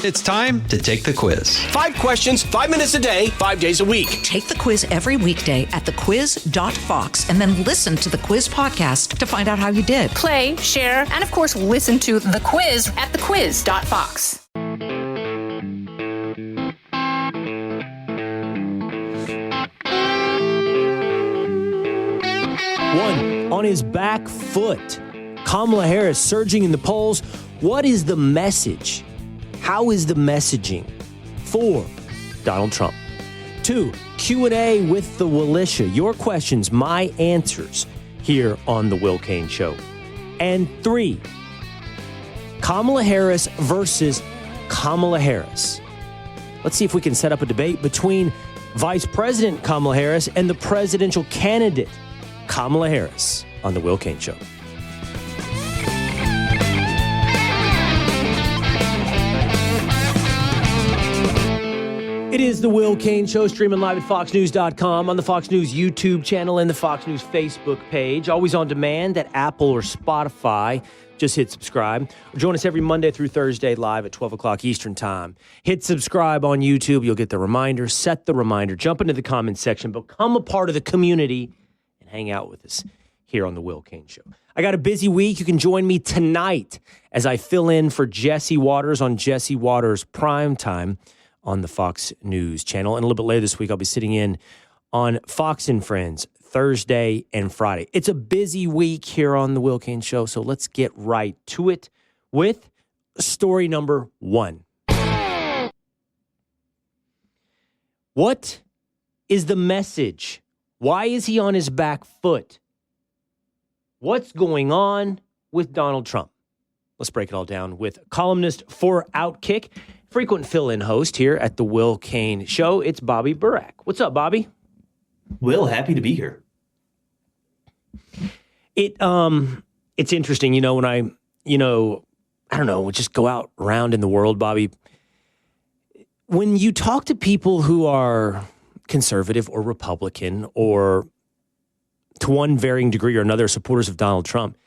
It's time to take the quiz. 5 questions, 5 minutes a day, 5 days a week. Take the quiz every weekday at thequiz.fox and then listen to the quiz podcast to find out how you did. Play, share, and of course, listen to the quiz at thequiz.fox. One, on his back foot. Kamala Harris surging in the polls. What is the message? How is the messaging for Donald Trump? 2, Q&A with the Willisha. Your questions, my answers here on The Will Cain Show. And 3, Kamala Harris versus Kamala Harris. Let's see if we can set up a debate between Vice President Kamala Harris and the presidential candidate Kamala Harris on The Will Cain Show. It is the Will Cain Show, streaming live at foxnews.com, on the Fox News YouTube channel and the Fox News Facebook page. Always on demand at Apple or Spotify. Just hit subscribe. Or join us every Monday through Thursday live at 12 o'clock Eastern Time. Hit subscribe on YouTube. You'll get the reminder. Set the reminder. Jump into the comments section. Become a part of the community and hang out with us here on the Will Cain Show. I got a busy week. You can join me tonight as I fill in for Jesse Waters on Jesse Waters Prime Time on the Fox News channel. And a little bit later this week, I'll be sitting in on Fox and Friends Thursday and Friday. It's a busy week here on the Will Cain Show, so let's get right to it with story number 1. What is the message? Why is he on his back foot? What's going on with Donald Trump? Let's break it all down with columnist for Outkick, frequent fill-in host here at the Will Cain Show. It's Bobby Burak. What's up, Bobby? Will, happy to be here. It's interesting, when I don't know, just go out around in the world, Bobby. When you talk to people who are conservative or Republican or to one varying degree or another supporters of Donald Trump,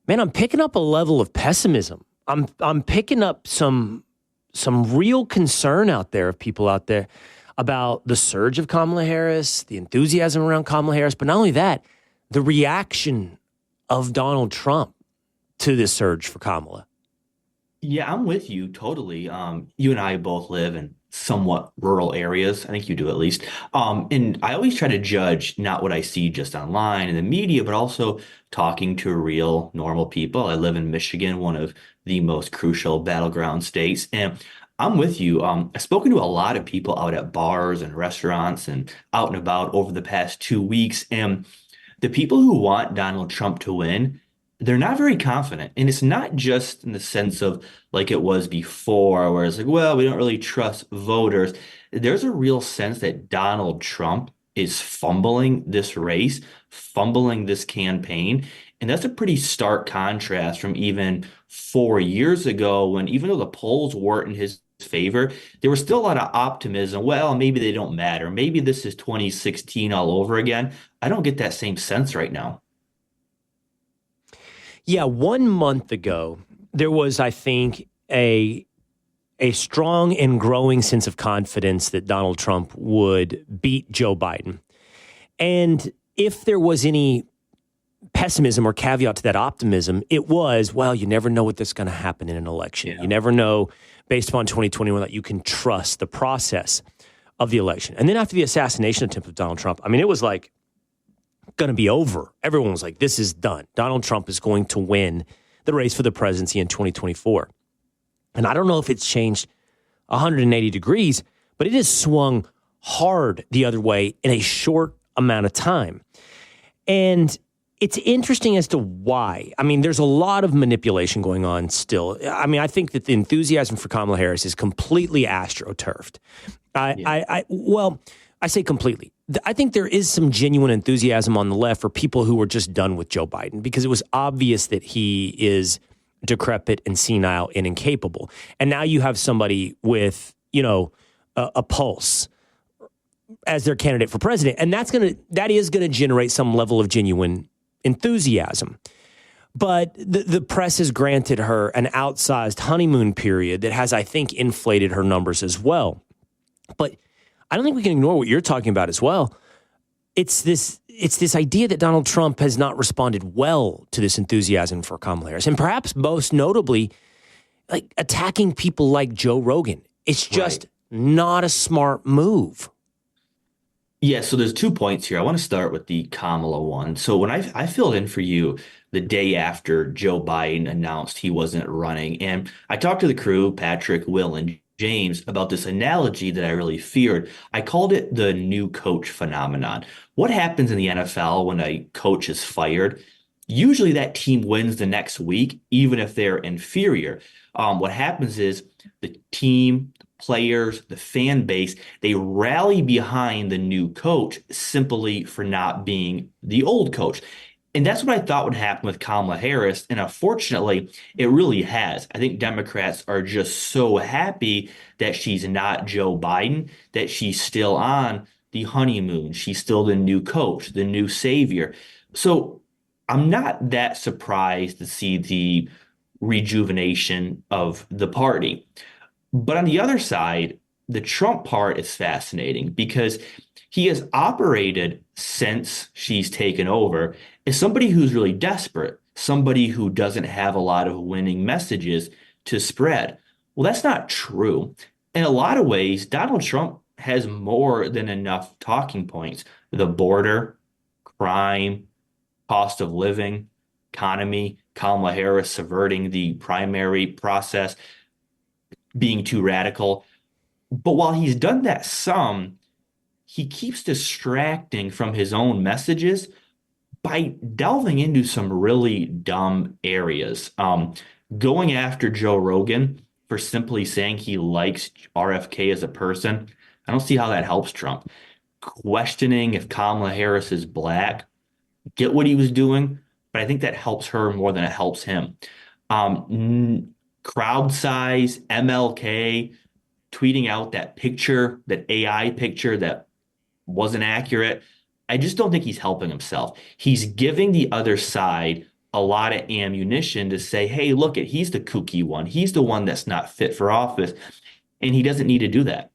man, I'm picking up a level of pessimism. I'm picking up some real concern out there of people out there about the surge of Kamala Harris, the enthusiasm around Kamala Harris, but not only that, the reaction of Donald Trump to this surge for Kamala. Yeah, I'm with you totally. You and I both live in somewhat rural areas. I think you do at least. And I always try to judge not what I see just online in the media, but also talking to real normal people. I live in Michigan, one of the most crucial battleground states. And I'm with you. I've spoken to a lot of people out at bars and restaurants and out and about over the past 2 weeks. And the people who want Donald Trump to win, they're not very confident. And it's not just in the sense of like it was before, where it's like, well, we don't really trust voters. There's a real sense that Donald Trump is fumbling this race, fumbling this campaign. And that's a pretty stark contrast from even 4 years ago when, even though the polls weren't in his favor, there was still a lot of optimism. Well, maybe they don't matter. Maybe this is 2016 all over again. I don't get that same sense right now. Yeah, 1 month ago, there was, I think, a strong and growing sense of confidence that Donald Trump would beat Joe Biden. And if there was any pessimism or caveat to that optimism, it was, well, you never know what's going to happen in an election. Yeah. You never know, based upon 2021, that you can trust the process of the election. And then after the assassination attempt of Donald Trump, I mean, it was like going to be over. Everyone was like, this is done. Donald Trump is going to win the race for the presidency in 2024. And I don't know if it's changed 180 degrees, but it has swung hard the other way in a short amount of time. And it's interesting as to why. I mean, there's a lot of manipulation going on still. I mean, I think that the enthusiasm for Kamala Harris is completely astroturfed. I say completely. I think there is some genuine enthusiasm on the left for people who were just done with Joe Biden, because it was obvious that he is decrepit and senile and incapable. And now you have somebody with, a pulse as their candidate for president. And that is going to generate some level of genuine enthusiasm. But the press has granted her an outsized honeymoon period that has, I think, inflated her numbers as well. But I don't think we can ignore what you're talking about as well. It's this idea that Donald Trump has not responded well to this enthusiasm for Kamala Harris, and perhaps most notably, like attacking people like Joe Rogan. It's just not a smart move. Yeah, so there's 2 points here. I want to start with the Kamala one. So when I filled in for you the day after Joe Biden announced he wasn't running, and I talked to the crew, Patrick, Will, and James, about this analogy that I really feared. I called it the new coach phenomenon. What happens in the NFL when a coach is fired? Usually that team wins the next week, even if they're inferior. What happens is the team, players, the fan base, they rally behind the new coach simply for not being the old coach. And that's what I thought would happen with Kamala Harris. And unfortunately, it really has. I think Democrats are just so happy that she's not Joe Biden, that she's still on the honeymoon. She's still the new coach, the new savior. So I'm not that surprised to see the rejuvenation of the party. But on the other side, the Trump part is fascinating because he has operated since she's taken over as somebody who's really desperate, somebody who doesn't have a lot of winning messages to spread. Well, that's not true. In a lot of ways, Donald Trump has more than enough talking points. The border, crime, cost of living, economy, Kamala Harris subverting the primary process, being too radical. But while he's done that some, he keeps distracting from his own messages by delving into some really dumb areas. Going after Joe Rogan for simply saying he likes RFK as a person, I don't see how that helps Trump. Questioning if Kamala Harris is black, get what he was doing, but I think that helps her more than it helps him. Crowd size, MLK, tweeting out that picture, that AI picture that wasn't accurate. I just don't think he's helping himself. He's giving the other side a lot of ammunition to say, hey, look, he's the kooky one. He's the one that's not fit for office. And he doesn't need to do that.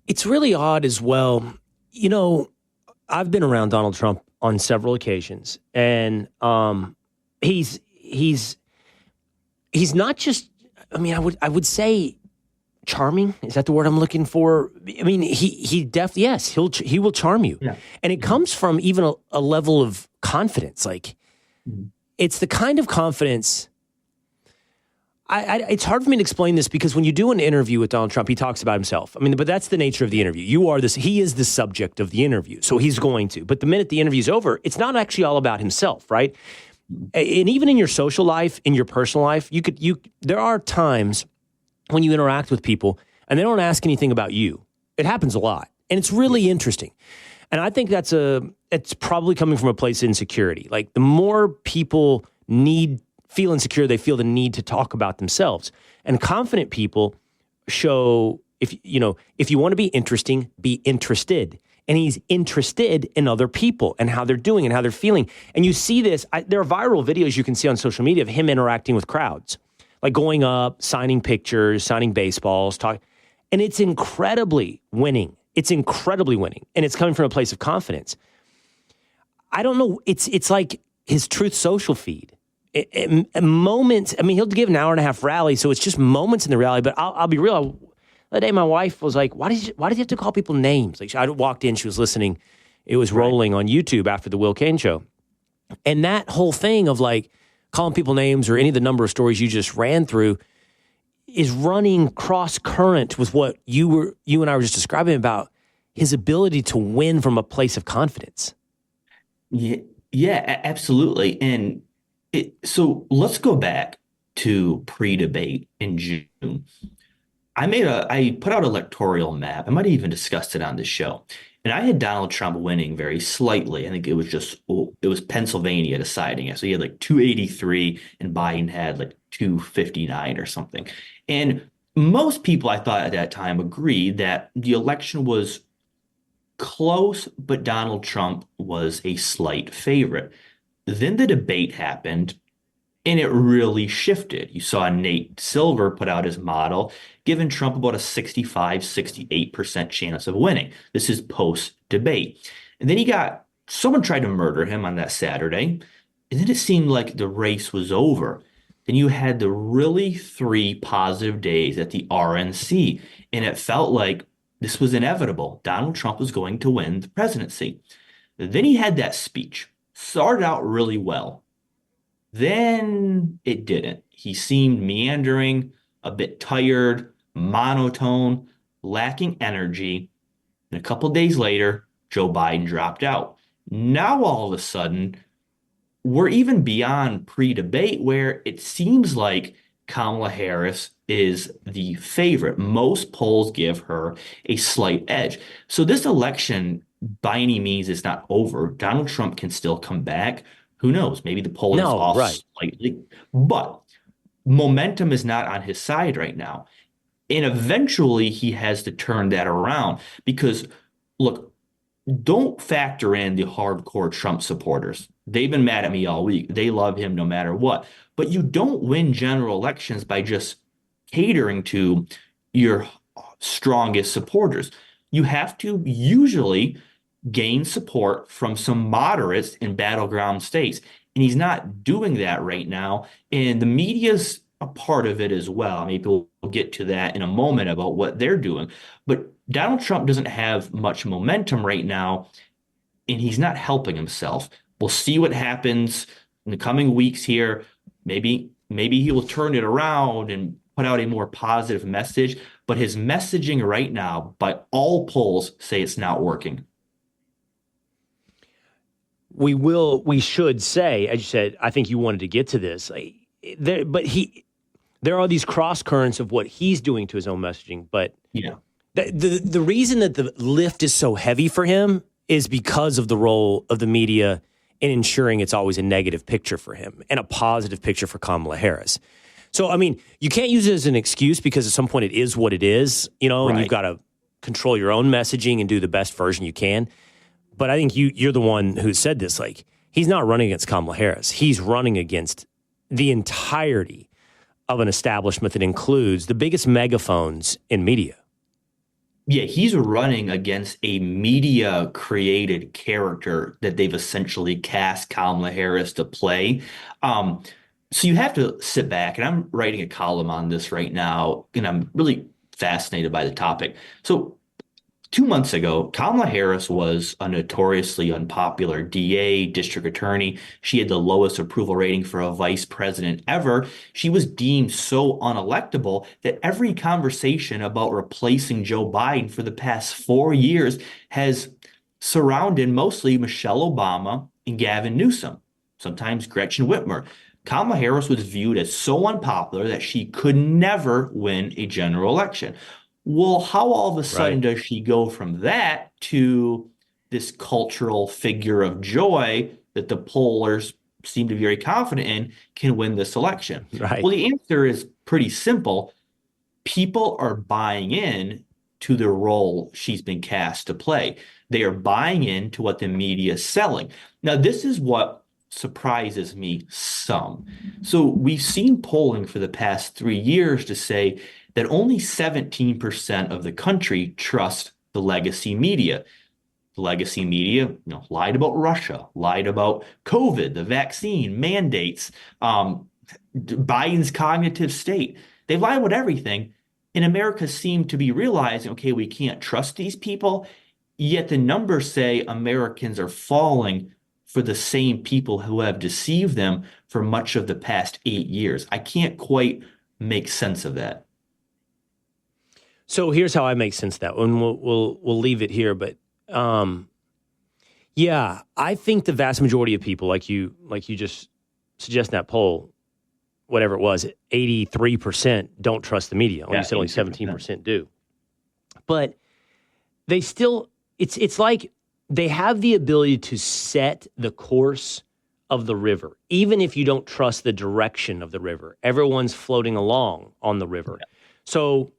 It's really odd as well. You know, I've been around Donald Trump on several occasions, and he's not just, I mean, I would say charming. Is that the word I'm looking for? I mean, he definitely, yes, he will charm you. Yeah. And it comes from even a level of confidence. Like it's the kind of confidence. It's hard for me to explain this because when you do an interview with Donald Trump, he talks about himself. I mean, but that's the nature of the interview. He is the subject of the interview. So he's going to, but the minute the interview's over, it's not actually all about himself, right? And even in your social life, in your personal life, there are times when you interact with people and they don't ask anything about you. It happens a lot. And it's really interesting. And I think it's probably coming from a place of insecurity. Like the more people feel insecure, they feel the need to talk about themselves. And confident people show, if you want to be interesting, be interested. And he's interested in other people and how they're doing and how they're feeling. And you see this, there are viral videos you can see on social media of him interacting with crowds, like going up, signing pictures, signing baseballs, talking. And it's incredibly winning. It's incredibly winning. And it's coming from a place of confidence. I don't know. It's like his Truth Social feed. Moments, I mean, he'll give an hour and a half rally, so it's just moments in the rally. But I'll be real. The other day, my wife was like, why did you have to call people names? Like, I walked in, she was listening. It was rolling on YouTube after the Will Cain Show. And that whole thing of like calling people names or any of the number of stories you just ran through is running cross current with what you and I were just describing about his ability to win from a place of confidence. Yeah, absolutely. And so let's go back to pre-debate in June. I put out an electoral map. I might have even discussed it on this show. And I had Donald Trump winning very slightly. I think it was Pennsylvania deciding it. So he had like 283 and Biden had like 259 or something. And most people, I thought at that time, agreed that the election was close, but Donald Trump was a slight favorite. then the debate happened and it really shifted. You saw Nate Silver put out his model, giving Trump about a 68% chance of winning. This is post-debate. And then someone tried to murder him on that Saturday, and then it seemed like the race was over. Then you had the really 3 positive days at the RNC, and it felt like this was inevitable. Donald Trump was going to win the presidency. Then he had that speech. Started out really well. Then it didn't. He seemed meandering, a bit tired, monotone, lacking energy. And a couple days later, Joe Biden dropped out. Now all of a sudden, we're even beyond pre-debate where it seems like Kamala Harris is the favorite. Most polls give her a slight edge. So this election, by any means, is not over. Donald Trump can still come back. Who knows? Maybe the poll is off slightly. But momentum is not on his side right now. And eventually he has to turn that around because, look, don't factor in the hardcore Trump supporters. They've been mad at me all week. They love him no matter what. But you don't win general elections by just catering to your strongest supporters. You have to usually gain support from some moderates in battleground states. And he's not doing that right now. And the media's a part of it as well. Maybe we'll get to that in a moment about what they're doing. But Donald Trump doesn't have much momentum right now, and he's not helping himself. We'll see what happens in the coming weeks here. Maybe he will turn it around and put out a more positive message. But his messaging right now, by all polls, say it's not working. We should say, as you said, I think you wanted to get to this, there are these cross currents of what he's doing to his own messaging. But the reason that the lift is so heavy for him is because of the role of the media in ensuring it's always a negative picture for him and a positive picture for Kamala Harris. So, I mean, you can't use it as an excuse because at some point it is what it is, and you've got to control your own messaging and do the best version you can. But I think you're the one who said this, like, he's not running against Kamala Harris. He's running against the entirety of an establishment that includes the biggest megaphones in media. Yeah, he's running against a media-created character that they've essentially cast Kamala Harris to play. So you have to sit back, and I'm writing a column on this right now, and I'm really fascinated by the topic. So 2 months ago, Kamala Harris was a notoriously unpopular DA, district attorney. She had the lowest approval rating for a vice president ever. She was deemed so unelectable that every conversation about replacing Joe Biden for the past 4 years has surrounded mostly Michelle Obama and Gavin Newsom, sometimes Gretchen Whitmer. Kamala Harris was viewed as so unpopular that she could never win a general election. Well, how all of a sudden does she go from that to this cultural figure of joy that the pollers seem to be very confident in can win this election? Right. Well, the answer is pretty simple. People are buying in to the role she's been cast to play. They are buying into what the media is selling. Now, this is what surprises me some. So we've seen polling for the past 3 years to say that only 17% of the country trust the legacy media. The legacy media, lied about Russia, lied about COVID, the vaccine, mandates, Biden's cognitive state. They lie about everything. And America seemed to be realizing, okay, we can't trust these people. Yet the numbers say Americans are falling for the same people who have deceived them for much of the past 8 years. I can't quite make sense of that. So here's how I make sense of that, and we'll leave it here. But I think the vast majority of people, like you just suggest in that poll, whatever it was, 83% don't trust the media. You said only 17% do. But they still, it's like they have the ability to set the course of the river, even if you don't trust the direction of the river. Everyone's floating along on the river. Yeah. So,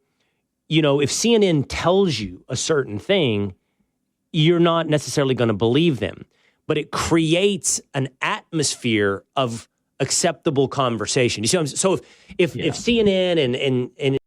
if CNN tells you a certain thing, you're not necessarily going to believe them. But it creates an atmosphere of acceptable conversation. You see what I'm saying? So if CNN and